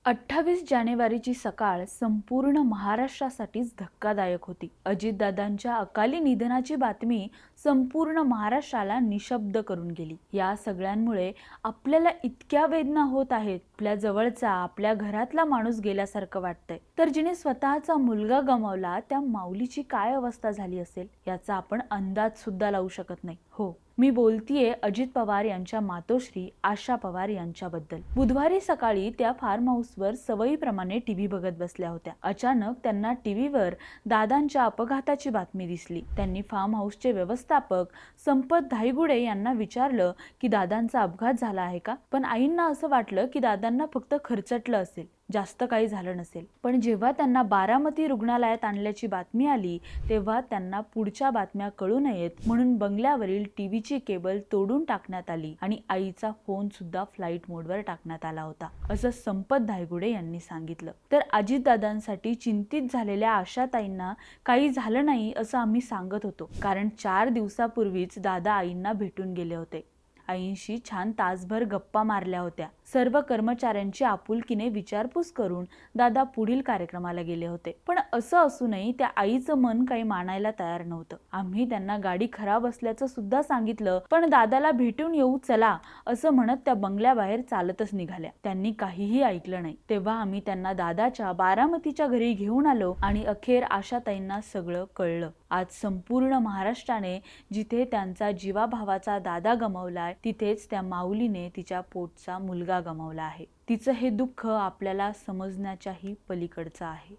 28 जानेवारीची सकाळ संपूर्ण महाराष्ट्रासाठीच धक्कादायक होती. अजितदादांच्या अकाली निधनाची बातमी संपूर्ण महाराष्ट्राला निशब्द करून गेली. या सगळ्यांमुळे आपल्याला इतक्या वेदना होत आहेत. आपल्या जवळचा, आपल्या घरातला माणूस गेल्यासारखं वाटतंय. तर जिने स्वतःचा मुलगा गमावला त्या माऊलीची काय अवस्था झाली असेल याचा आपण अंदाज सुद्धा लावू शकत नाही. हो, मी बोलतीये अजित पवार यांच्या मातोश्री आशा पवार यांच्याबद्दल. बुधवारी सकाळी त्या फार्म हाऊसवर सवयीप्रमाणे टीव्ही बघत बसल्या होत्या. अचानक त्यांना टीव्हीवर दादांच्या अपघाताची बातमी दिसली. त्यांनी फार्म हाऊसचे व्यवस्थापक संपत धायगुडे यांना विचारलं की दादांचा अपघात झाला आहे का. पण आईंना असं वाटलं की दादांना फक्त खरचटलं असेल, जास्त काही झालं नसेल. पण जेव्हा त्यांना बारामती रुग्णालयात आणल्याची बातमी आली तेव्हा त्यांना पुढच्या बातम्या कळू नयेत म्हणून बंगल्यावरील टीव्हीची केबल तोडून टाकण्यात आली आणि आईचा फोन सुद्धा फ्लाईट मोडवर टाकण्यात आला होता, असं संपत धायगुडे यांनी सांगितलं. तर अजितदादांसाठी चिंतित झालेल्या आशाताईंना काही झालं नाही असं आम्ही सांगत होतो, कारण 4 दिवसापूर्वीच दादा आईंना भेटून गेले होते. आईंशी छान तासभर गप्पा मारल्या होत्या. सर्व कर्मचाऱ्यांची आपुलकीने विचारपूस करून दादा पुढील कार्यक्रमाला गेले होते. पण असं असूनही त्या आईचं मन काही मानायला तयार नव्हतं. आम्ही त्यांना गाडी खराब असल्याचं सुद्धा सांगितलं, पण दादाला भेटून येऊ चला असं म्हणत त्या बंगल्याबाहेर चालतच निघाल्या. त्यांनी काहीही ऐकलं नाही. तेव्हा आम्ही त्यांना दादाच्या बारामतीच्या घरी घेऊन आलो आणि अखेर आशाताईंना सगळं कळलं. आज संपूर्ण महाराष्ट्राने जिथे त्यांचा जीवाभावाचा दादा गमावलाय तिथेच त्या माऊलीने तिच्या पोटचा मुलगा गमावला आहे. तिचं हे दुःख आपल्याला समजण्याच्याही पलीकडचं आहे.